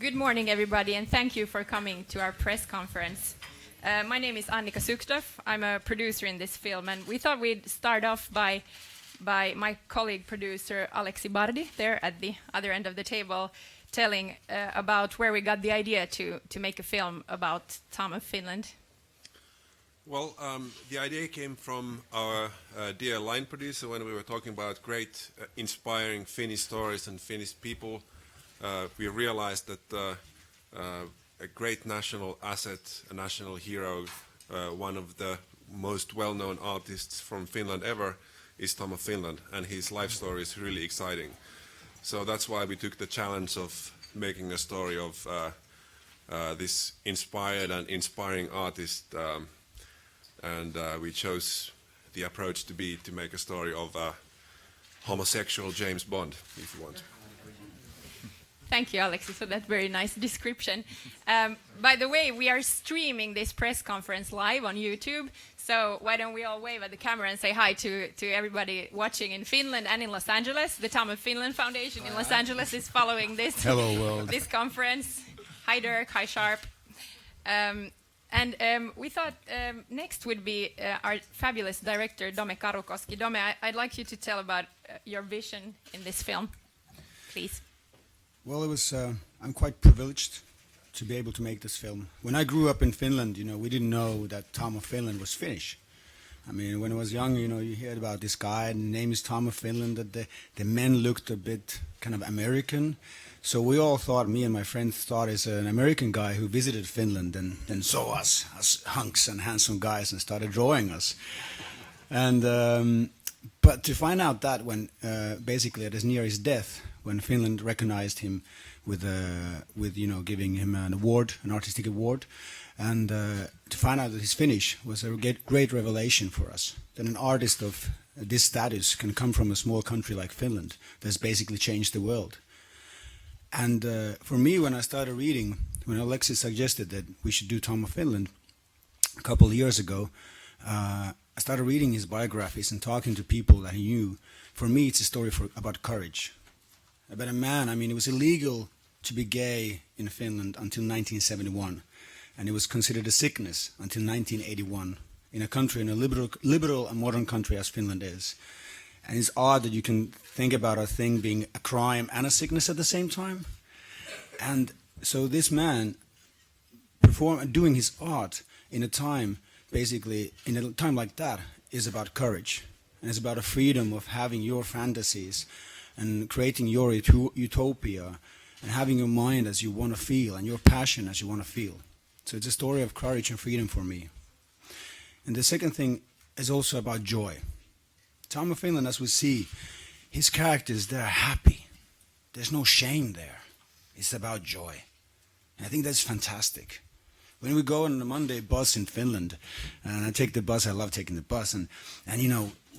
Good morning, everybody, and thank you for coming to our press conference. My name is Annika Sukstoff. I'm a producer in this film, and we thought we'd start off by my colleague producer Aleksi Abadi, there at the other end of the table, telling about where we got the idea to make a film about Tom of Finland. Well, the idea came from our dear line producer when we were talking about great, inspiring Finnish stories and Finnish people. We realized that a great national asset, a national hero, one of the most well-known artists from Finland ever is Tom of Finland, and his life story is really exciting. So that's why we took the challenge of making a story of this inspired and inspiring artist, and we chose the approach to make a story of homosexual James Bond, if you want. Thank you, Aleksi, for that very nice description. By the way, we are streaming this press conference live on YouTube, so why don't we all wave at the camera and say hi to everybody watching in Finland and in Los Angeles. The Tom of Finland Foundation in Los Angeles is following this, Hello, world. this conference. Hi, Dirk. Hi, Sharp. We thought next would be our fabulous director, Don Cos. Dome, I'd like you to tell about your vision in this film, please. Well, I'm quite privileged to be able to make this film. When I grew up in Finland, we didn't know that Tom of Finland was Finnish. I mean, when I was young, you heard about this guy, and the name is Tom of Finland, that the men looked a bit kind of American. So we all thought, me and my friends thought it's an American guy who visited Finland and then saw us as hunks and handsome guys and started drawing us. And but to find out that when basically at his near his death, when Finland recognized him with giving him an award, an artistic award, and to find out that he's Finnish was a great revelation for us. That an artist of this status can come from a small country like Finland that's basically changed the world. And for me, when I started reading, when Alexis suggested that we should do Tom of Finland a couple of years ago, I started reading his biographies and talking to people that he knew. For me, it's a story about courage. About a man, I mean, it was illegal to be gay in Finland until 1971, and it was considered a sickness until 1981 in a country, in a liberal and modern country as Finland is. And it's odd that you can think about a thing being a crime and a sickness at the same time. And so this man doing his art in a time, basically, in a time like that, is about courage. And it's about a freedom of having your fantasies and creating your utopia and having your mind as you want to feel and your passion as you want to feel. So it's a story of courage and freedom for me. And the second thing is also about joy. Tom of Finland, as we see, his characters, they're happy. There's no shame there. It's about joy. And I think that's fantastic. When we go on the Monday bus in Finland, and I take the bus, I love taking the bus, and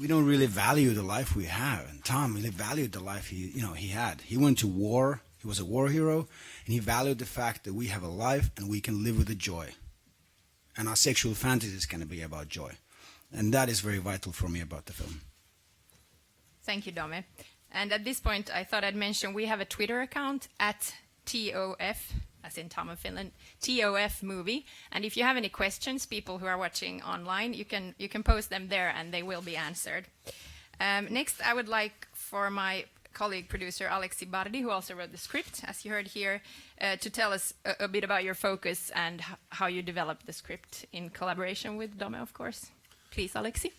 we don't really value the life we have. And Tom really valued the life he had. He went to war. He was a war hero, and he valued the fact that we have a life and we can live with the joy. And our sexual fantasies can be about joy. And that is very vital for me about the film. Thank you, Dome. And at this point, I thought I'd mention we have a Twitter account at TOF, as in Tom of Finland, TOF movie. And if you have any questions, people who are watching online, you can post them there and they will be answered. Next, I would like for my colleague producer Aleksi Abadi, who also wrote the script, as you heard here, to tell us a bit about your focus and how you developed the script in collaboration with Dome, of course. Please, Aleksi.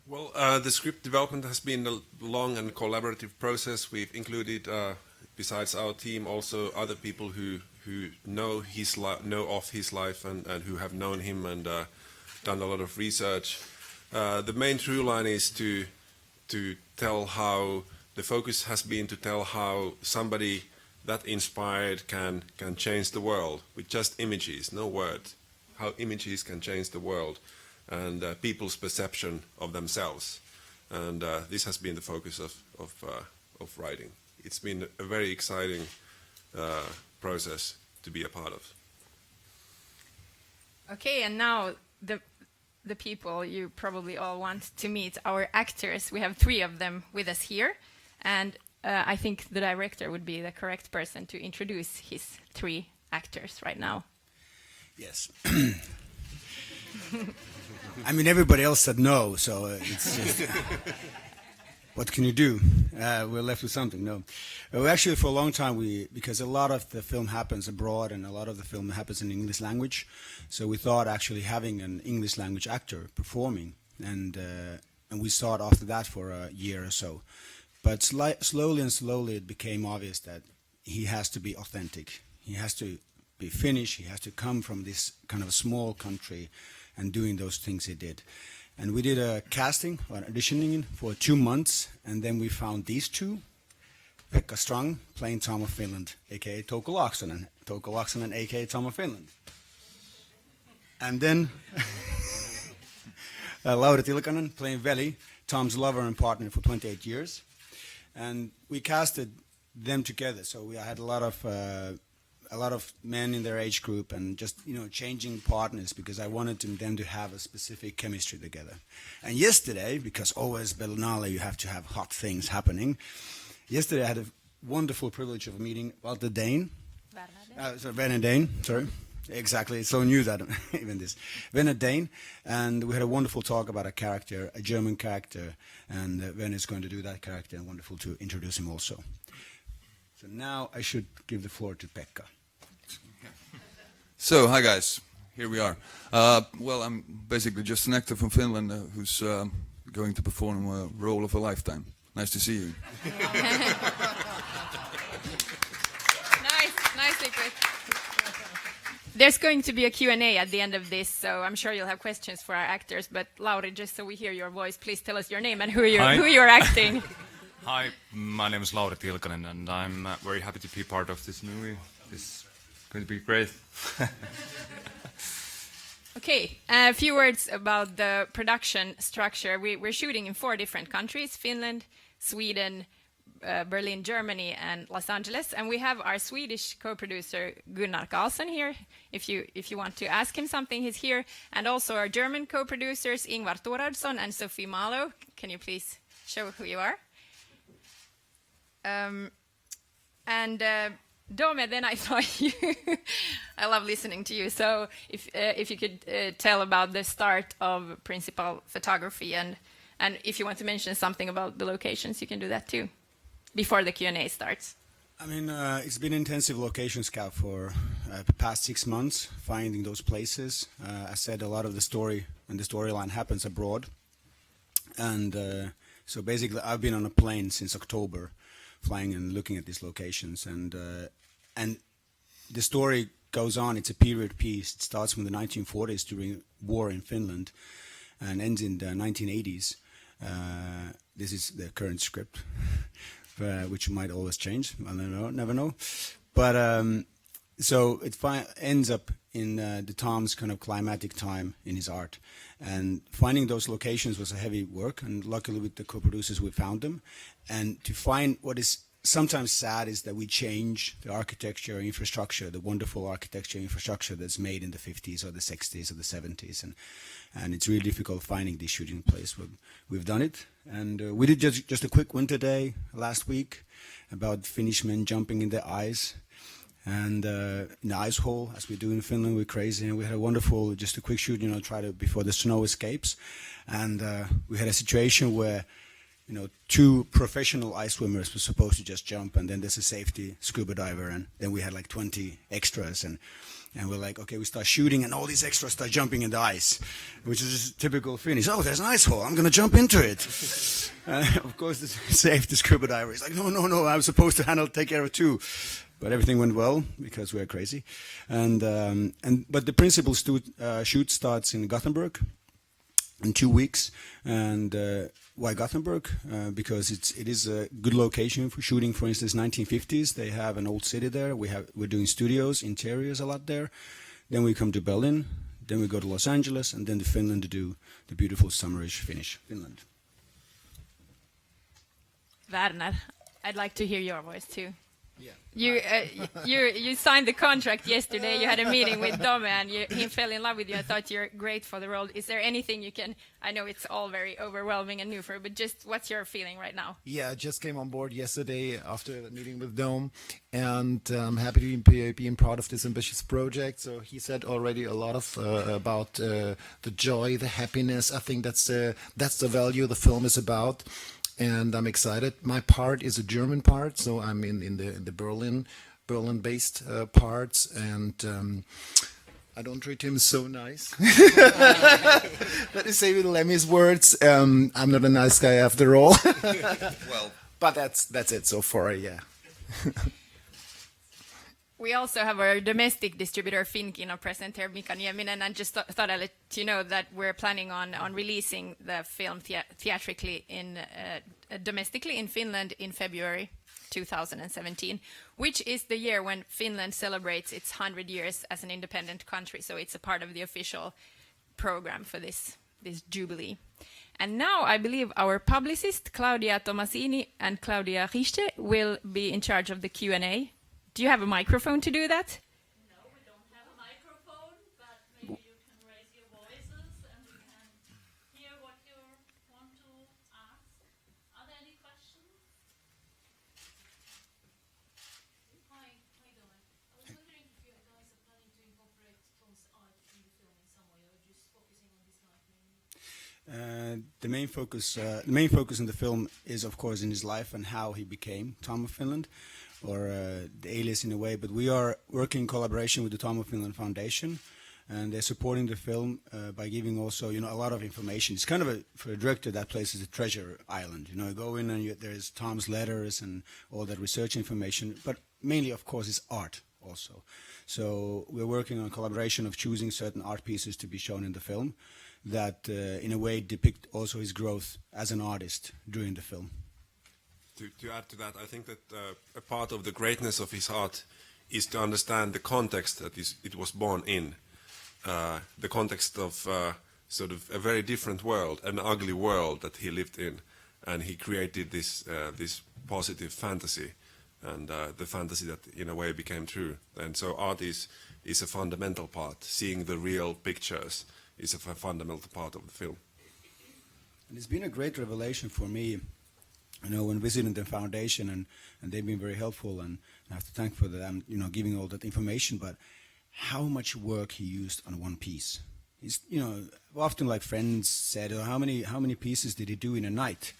Well, the script development has been a long and collaborative process. We've included, besides our team, also other people who know of his life and who have known him and done a lot of research. The main through line is to tell how the focus has been to tell how somebody that inspired can change the world with just images, no words. How images can change the world and people's perception of themselves. And this has been the focus of writing. It's been a very exciting process to be a part of. Okay, and now the people you probably all want to meet, our actors. We have 3 of them with us here. And I think the director would be the correct person to introduce his 3 actors right now. Yes. I mean, everybody else said no, so it's what can you do? We're left with something. No, actually, for a long time, because a lot of the film happens abroad and a lot of the film happens in English language, so we thought actually having an English language actor performing, and we sought after that for a year or so. But slowly and slowly, it became obvious that he has to be authentic. He has to be Finnish. He has to come from this kind of small country and doing those things he did. And we did a casting or auditioning for 2 months, and then we found these 2, Pekka Strang playing Tom of Finland, a.k.a. Touko Laaksonen, a.k.a. Tom of Finland. And then Lauri Tilkanen playing Veli, Tom's lover and partner for 28 years. And we casted them together, so we had a lot of men in their age group, and just changing partners because I wanted them to have a specific chemistry together. And yesterday, because always Berlinale you have to have hot things happening. Yesterday I had a wonderful privilege of meeting Walter Dane. Werner Dane, sorry. Exactly, it's so new that even this. Werner Dane, and we had a wonderful talk about a character, a German character, and Werner is going to do that character, and wonderful to introduce him also. So now I should give the floor to Pekka. So, hi guys, here we are. Well, I'm basically just an actor from Finland who's going to perform a role of a lifetime. Nice to see you. Nicely put. There's going to be a Q&A at the end of this, so I'm sure you'll have questions for our actors. But Lauri, just so we hear your voice, please tell us your name and who you're acting. Hi, my name is Lauri Tilkanen, and I'm very happy to be part of this movie. It's going to be great. Okay, a few words about the production structure. We're shooting in 4 different countries: Finland, Sweden, Berlin, Germany, and Los Angeles. And we have our Swedish co-producer Gunnar Karlsson here. If you want to ask him something, he's here. And also our German co-producers Ingvar Thorardsson and Sophie Malo. Can you please show who you are? Dome, then I thought I love listening to you. So if you could tell about the start of principal photography, and if you want to mention something about the locations, you can do that too, before the Q&A starts. I mean, it's been intensive location scout for the past 6 months, finding those places. I said a lot of the story and the storyline happens abroad. And so basically I've been on a plane since October, flying and looking at these locations, and the story goes on. It's a period piece. It starts from the 1940s during war in Finland and ends in the 1980s. This is the current script, which might always change. I don't know, never know. But so it ends up in the Tom's kind of climatic time in his art. And finding those locations was a heavy work, and luckily with the co-producers we found them. And to find what is sometimes sad is that we change the architecture, infrastructure, the wonderful architecture, infrastructure that's made in the 50s or the 60s or the 70s. And it's really difficult finding this shooting place. We've done it. And we did just a quick winter day last week about Finnish men jumping in the ice. And in the ice hole, as we do in Finland, we're crazy. And we had a wonderful, just a quick shoot, before the snow escapes. And we had a situation where, 2 professional ice swimmers were supposed to just jump, and then there's a safety scuba diver, and then we had like 20 extras, and we're like, okay, we start shooting, and all these extras start jumping in the ice, which is typical Finnish. Oh, there's an ice hole, I'm going to jump into it. Of course, the safety scuba diver is like, no, I'm supposed to take care of 2. But everything went well because we're crazy, but the principal shoot starts in Gothenburg in 2 weeks. And why Gothenburg? Because it is a good location for shooting. For instance, 1950s. They have an old city there. We're doing studios, interiors a lot there. Then we come to Berlin. Then we go to Los Angeles, and then to Finland to do the beautiful summerish finish. Finland. Werner, I'd like to hear your voice too. You signed the contract yesterday. You had a meeting with Dome, and he fell in love with you. I thought you're great for the role. Is there anything you can? I know it's all very overwhelming and new for you, but just what's your feeling right now? Yeah, I just came on board yesterday after the meeting with Dome, and I'm happy to be being part of this ambitious project. So he said already a lot of about the joy, the happiness. I think that's the value the film is about. And I'm excited. My part is a German part, so I'm in the Berlin-based parts, and I don't treat him so nice. Let me say with Lemmy's words, I'm not a nice guy after all. Well, But that's it so far, yeah. We also have our domestic distributor Finkino present here, Mika Nieminen, and just thought I'd let you know that we're planning on releasing the film theatrically domestically in Finland in February 2017, which is the year when Finland celebrates its 100 years as an independent country. So it's a part of the official program for this jubilee. And now I believe our publicist Claudia Tomasini and Claudia Rische will be in charge of the Q&A. Do you have a microphone to do that? No, we don't have a microphone, but maybe you can raise your voices and we can hear what you want to ask. Are there any questions? Hi, Donna. I was wondering if you guys are planning to incorporate Tom's art in the film in some way, or just focusing on his life mainly? The main focus in the film is, of course, in his life and how he became Tom of Finland, or the alias in a way. But we are working in collaboration with the Tom of Finland Foundation, and they're supporting the film by giving also, a lot of information. It's kind of for a director, that place is a treasure island. You go in and there's Tom's letters and all that research information, but mainly, of course, is art also. So we're working on collaboration of choosing certain art pieces to be shown in the film that in a way depict also his growth as an artist during the film. To add to that, I think that a part of the greatness of his art is to understand the context that it was born in, the context of sort of a very different world, an ugly world that he lived in, and he created this positive fantasy, and the fantasy that in a way became true. And so art is a fundamental part. Seeing the real pictures is a fundamental part of the film. And it's been a great revelation for me, when visiting the foundation, and they've been very helpful, and I have to thank for them, giving all that information, but how much work he used on one piece. He's, often like friends said, how many pieces did he do in a night?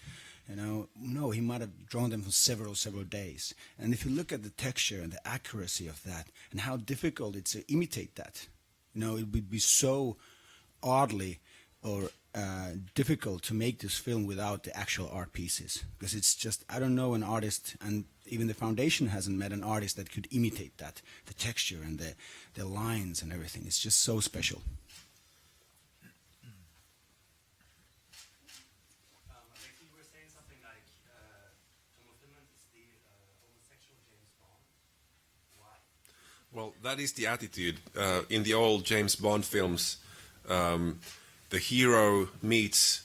No, he might have drawn them for several days. And if you look at the texture and the accuracy of that, and how difficult it's to imitate that, it would be so oddly or difficult to make this film without the actual art pieces, because it's just, I don't know an artist, and even the foundation hasn't met an artist that could imitate that, the texture and the lines and everything. It's just so special. I think you were saying something like Tom of Finland is the homosexual James Bond. Why? Well, that is the attitude. In the old James Bond films, the hero meets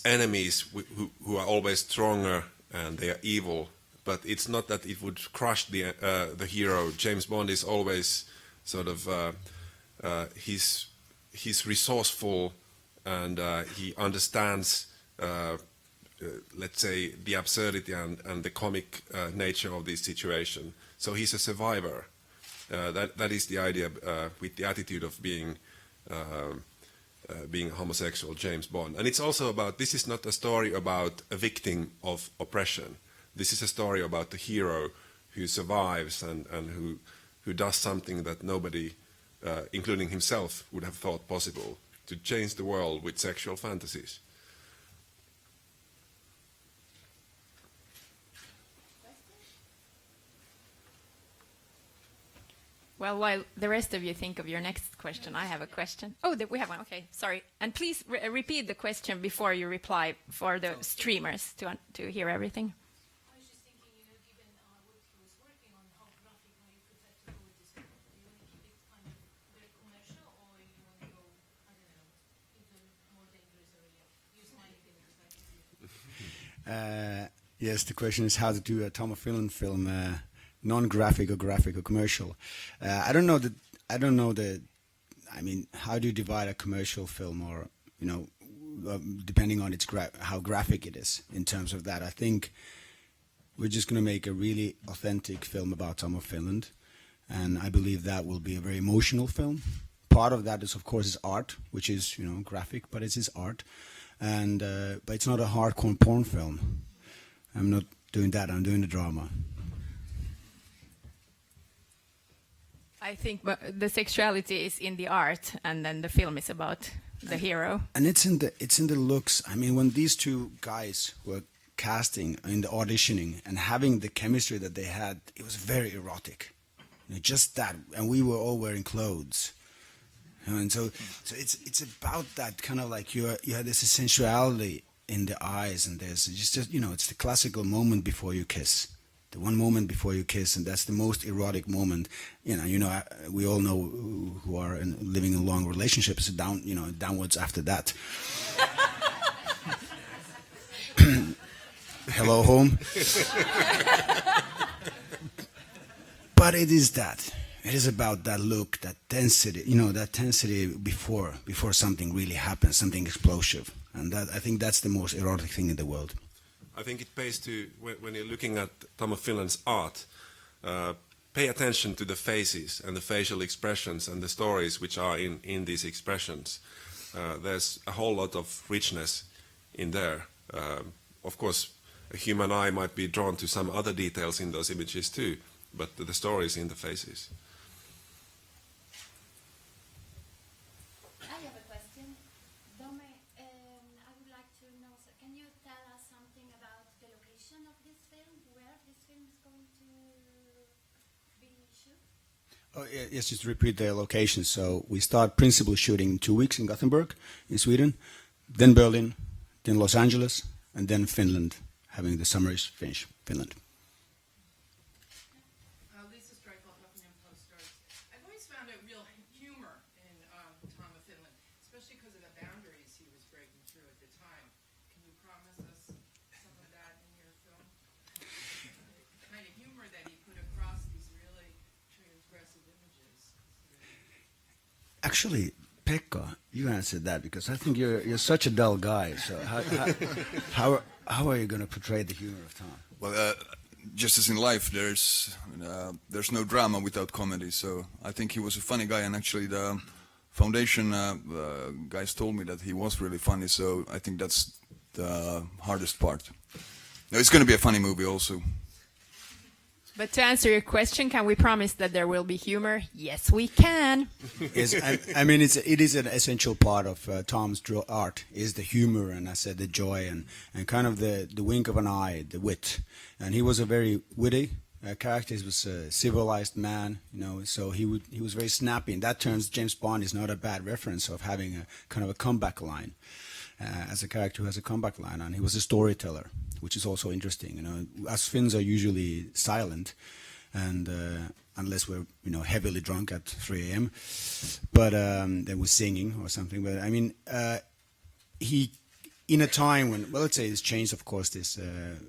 enemies who are always stronger and they are evil. But it's not that it would crush the hero. James Bond is always sort of he's resourceful, and he understands let's say the absurdity and the comic nature of this situation. So he's a survivor. That is the idea with the attitude of being a homosexual James Bond. And it's also about, this is not a story about a victim of oppression. This is a story about the hero who survives and who does something that nobody, including himself, would have thought possible, to change the world with sexual fantasies. Well, while the rest of you think of your next question, I have a question. Oh, we have one. Okay, sorry. And please repeat the question before you reply for the streamers to hear everything. I was just thinking, given what he was working on, how graphic are you prepared to go with this? Do you want to keep it kind of very commercial, or you want to go, I don't know, into more dangerous area? Use my opinion. Yes, the question is how to do a Tom of Finland film, non-graphic or graphic or commercial. I don't know that. I don't know the. I mean, how do you divide a commercial film, or depending on its how graphic it is in terms of that? I think we're just going to make a really authentic film about Tom of Finland, and I believe that will be a very emotional film. Part of that is, of course, his art, which is graphic, but it's his art, and but it's not a hardcore porn film. I'm not doing that. I'm doing the drama. I think the sexuality is in the art, and then the film is about the hero. And it's in the looks. I mean, when these two guys were casting in the auditioning and having the chemistry that they had, it was very erotic. Just that, and we were all wearing clothes. And so it's about that kind of like you had this sensuality in the eyes, and there's just it's the classical moment before you kiss, the one moment before you kiss, and that's the most erotic moment. We all know who are living in long relationships downwards after that. Hello, home. But it is that. It is about that look, that density, that tensity before something really happens, something explosive. And I think that's the most erotic thing in the world. I think it pays to, when you're looking at Tom of Finland's art, pay attention to the faces and the facial expressions and the stories which are in these expressions. There's a whole lot of richness in there. Of course, a human eye might be drawn to some other details in those images too, but the stories in the faces. I have a question. Dome, I would like to know, can you tell us something about the location of this film, where this film is going to be shot? Oh, yes, just to repeat the location. So we start principal shooting in 2 weeks in Gothenburg, in Sweden, then Berlin, then Los Angeles, and then Finland, having the summers finish, Finland. Lisa Streichel, Huffington Post Stars. I've always found a real humor in Tom of Finland, especially because of the boundaries he was breaking through at the time. Can you promise us some of that in your film? The kind of humor that he put across these really transgressive images. Actually, Pekka, you answered that because I think you're such a dull guy. So how are you going to portray the humor of Tom? Well, just as in life, there's no drama without comedy. So I think he was a funny guy, and actually the foundation guys told me that he was really funny. So I think that's the hardest part. No, it's going to be a funny movie also. But to answer your question, can we promise that there will be humor? Yes, we can. Yes, I mean, it is an essential part of Tom's art, is the humor, and I said the joy, and kind of the wink of an eye, the wit. And he was a very witty character. He was a civilized man, so he was very snappy. And that turns James Bond is not a bad reference of having a kind of a comeback line, as a character who has a comeback line. And he was a storyteller, which is also interesting. Us Finns are usually silent, and unless we're heavily drunk at 3 a.m. But then we're singing or something. But I mean, he in a time when, well, let's say it's changed, of course, the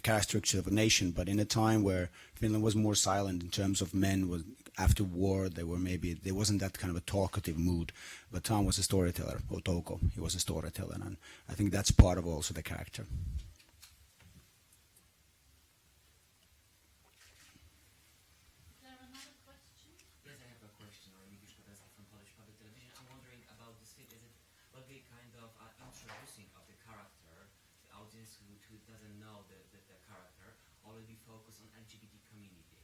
caste structure of a nation. But in a time where Finland was more silent in terms of men, was after war, there wasn't that kind of a talkative mood. But Tom was a storyteller, or Touko, he was a storyteller, and I think that's part of also the character. Is there another question? Yes, I have a question. Maybe from Polish public television. I'm wondering about this film. Will be kind of introducing of the character, the audience who doesn't know the character, or will be focused on LGBT community?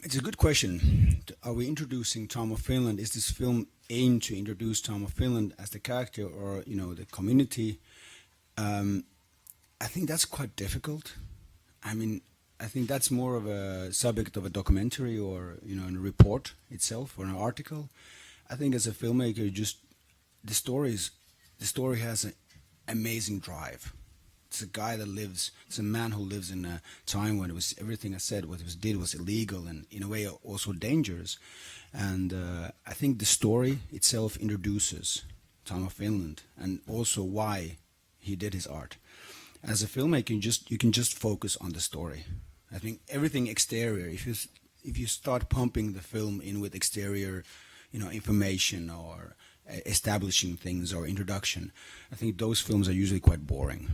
It's a good question. Are we introducing Tom of Finland? Is this film aimed to introduce Tom of Finland as the character, or the community? I think that's quite difficult. I mean, I think that's more of a subject of a documentary, or in a report itself, or an article. I think as a filmmaker, the story has an amazing drive. It's a guy that lives. It's a man who lives in a time when it was everything I said, what he did was illegal and in a way also dangerous. And I think the story itself introduces Tom of Finland, and also why he did his art. As a filmmaker, you can just focus on the story. I think everything exterior. If you start pumping the film in with exterior, information or establishing things or introduction, I think those films are usually quite boring.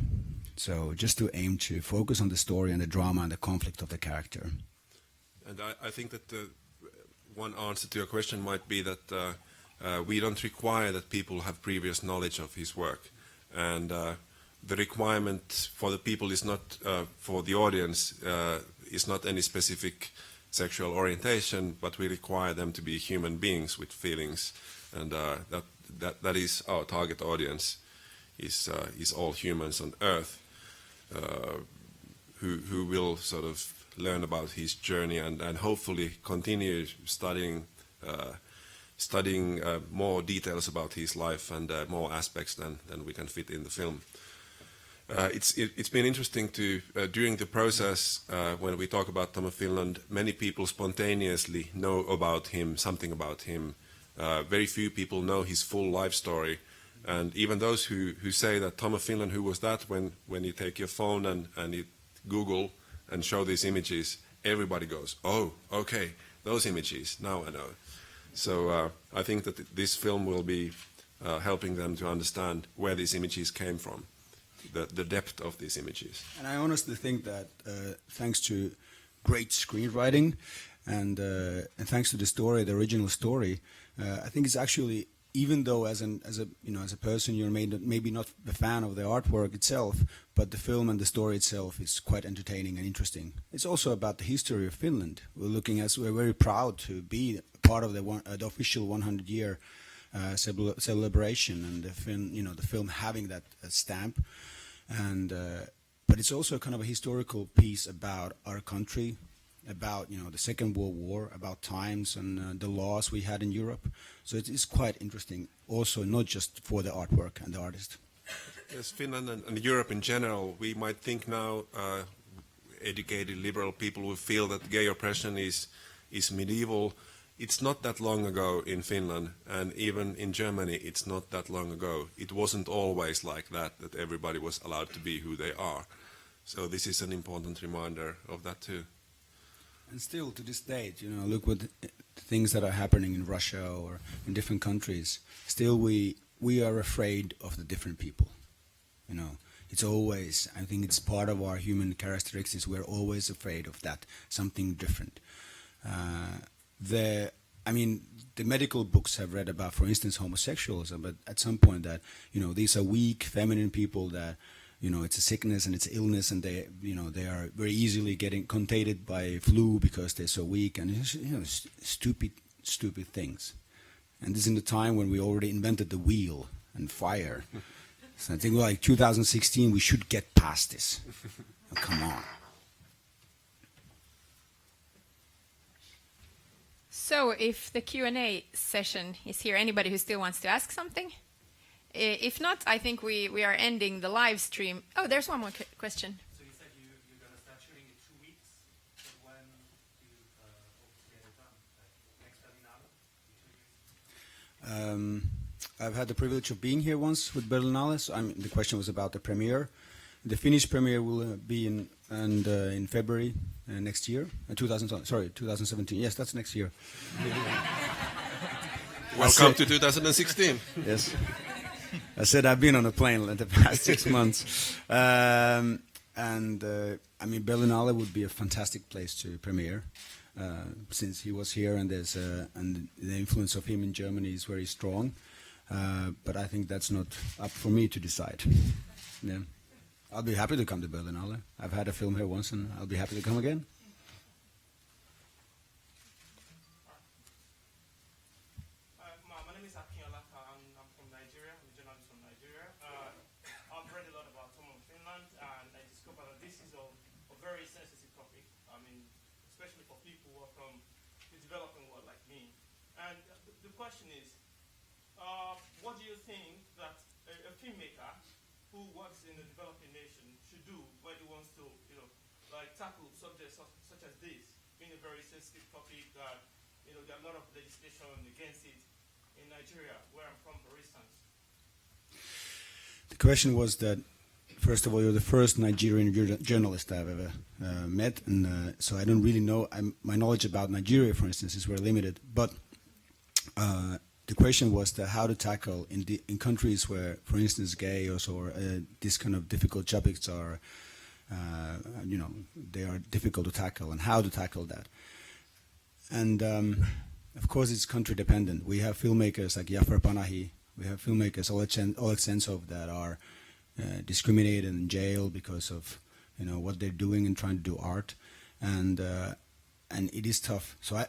So just to aim to focus on the story and the drama and the conflict of the character. And I think that one answer to your question might be that we don't require that people have previous knowledge of his work. And the requirement for the people is not, for the audience, is not any specific sexual orientation, but we require them to be human beings with feelings. And that is our target audience, is all humans on Earth who will sort of learn about his journey and hopefully continue studying more details about his life and more aspects than we can fit in the film. It's been interesting to during the process when we talk about Tom of Finland, many people spontaneously know about him, something about him. Very few people know his full life story, and even those who say that Tom of Finland, who was that, when you take your phone and you Google and show these images, everybody goes, oh, okay, those images, now I know. So I think that this film will be helping them to understand where these images came from, the depth of these images. And I honestly think that thanks to great screenwriting and thanks to the story, the original story, I think it's actually, even though as a person you're maybe not a fan of the artwork itself, but the film and the story itself is quite entertaining and interesting. It's also about the history of Finland. We're very proud to be part of the official 100-year celebration, and the film having that stamp. And but it's also kind of a historical piece about our country, about the Second World War, about times and the laws we had in Europe. So it is quite interesting, also not just for the artwork and the artist. Yes, Finland and Europe in general, we might think now, educated liberal people will feel that gay oppression is medieval. It's not that long ago in Finland, and even in Germany it's not that long ago. It wasn't always like that everybody was allowed to be who they are. So this is an important reminder of that too. And still to this date, look what the things that are happening in Russia or in different countries. Still we are afraid of the different people. It's always, I think it's part of our human characteristics, we're always afraid of that, something different. The medical books have read about, for instance, homosexuals, but at some point that, these are weak, feminine people that, it's a sickness and it's illness, and they are very easily getting contagious by flu because they're so weak, and stupid things. And this is in the time when we already invented the wheel and fire. So I think like 2016 we should get past this. Oh, come on. So if the Q&A session is here, anybody who still wants to ask something? If not, I think we are ending the live stream. Oh, there's one more question. So you said you're going to start shooting in 2 weeks. So when do you hope to get it done? Like next Berlinale in 2 years? I've had the privilege of being here once with Berlinale. So the question was about the premiere. The Finnish premiere will be in February next year, 2017. Yes, that's next year. Welcome to 2016. Yes. I said I've been on a plane in the past 6 months. Berlinale would be a fantastic place to premiere, since he was here, and and the influence of him in Germany is very strong. But I think that's not up for me to decide. Yeah. I'll be happy to come to Berlinale. I've had a film here once, and I'll be happy to come again. My name is Akinola. I'm from Nigeria. I'm a journalist from Nigeria. I've read a lot about Tom of Finland, and I discovered that this is a very sensitive topic. Especially for people who are from the developing world like me. And the question is, what do you think that a filmmaker who works in a developing nation should do when he wants to, tackle subjects such as this, being a very sensitive topic that, there are a lot of legislation against it in Nigeria, where I'm from, for instance? The question was that first of all, you're the first Nigerian journalist I've ever met, and so I don't really know. My knowledge about Nigeria, for instance, is very limited. But the question was how to tackle in countries where, for instance, gay or this kind of difficult topics are, they are difficult to tackle, and how to tackle that. And of course, it's country dependent. We have filmmakers like Jafar Panahi. We have filmmakers Oleg Sentsov that are discriminated in jail because of what they're doing and trying to do art, and it is tough. So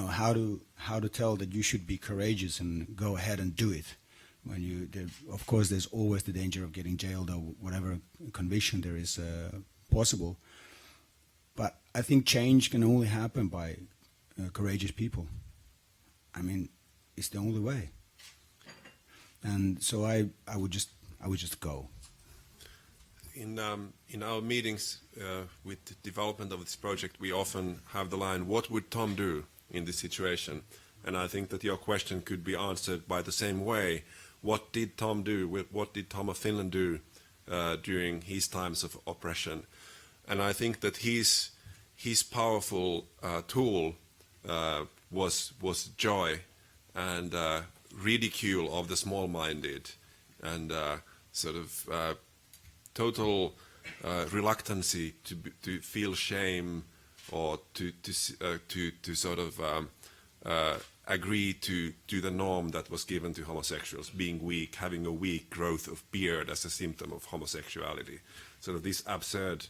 how to tell that you should be courageous and go ahead and do it when of course there's always the danger of getting jailed or whatever conviction there is possible. But I think change can only happen by courageous people. I mean, it's the only way. And so I would just go. In our meetings with the development of this project, we often have the line, "What would Tom do in this situation?" And I think that your question could be answered by the same way. What did Tom do? What did Tom of Finland do during his times of oppression? And I think that his powerful tool was joy and ridicule of the small-minded, and total reluctancy to feel shame or to sort of agree to the norm that was given to homosexuals, being weak, having a weak growth of beard as a symptom of homosexuality. Sort of these absurd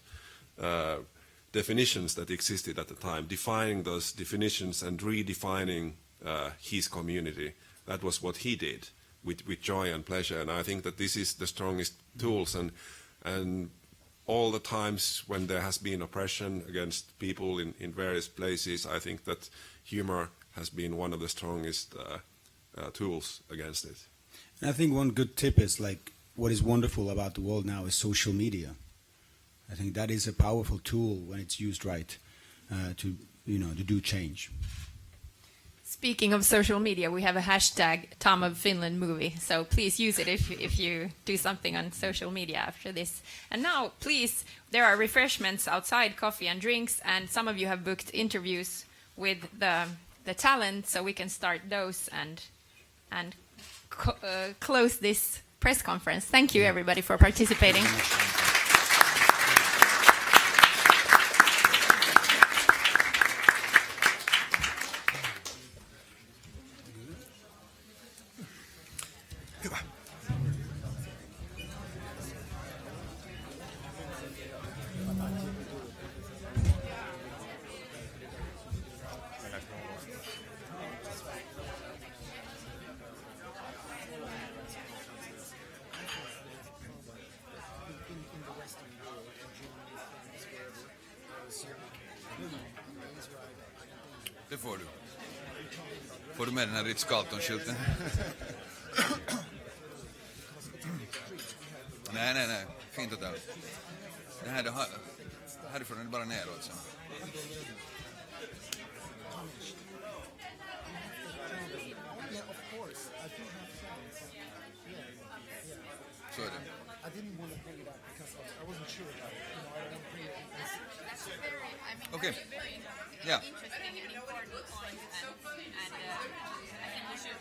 definitions that existed at the time, defining those definitions and redefining his community. That was what he did with joy and pleasure. And I think that this is the strongest tools. And all the times when there has been oppression against people in various places, I think that humor has been one of the strongest tools against it. And I think one good tip is what is wonderful about the world now is social media. I think that is a powerful tool when it's used right to do change. Speaking of social media, we have a hashtag Tom of Finland movie, so please use it if you do something on social media after this. And now, please, there are refreshments outside, coffee and drinks, and some of you have booked interviews with the talent, so we can start those and close this press conference. Thank you, everybody, for participating. Det får du. Får du med den här Ritz-Carlton-skylten? Nej. Fint hotell. Det härifrån är det bara neråt så. Så är det. I didn't want to bring it up because I wasn't sure about it. I don't want to bring it. That's very, Okay. very Yeah. interesting and important point, and I think we should.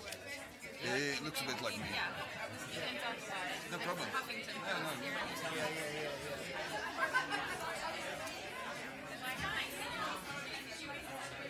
It looks a bit like me. Yeah, we can talk about it. No problem. Huffington No. Post here.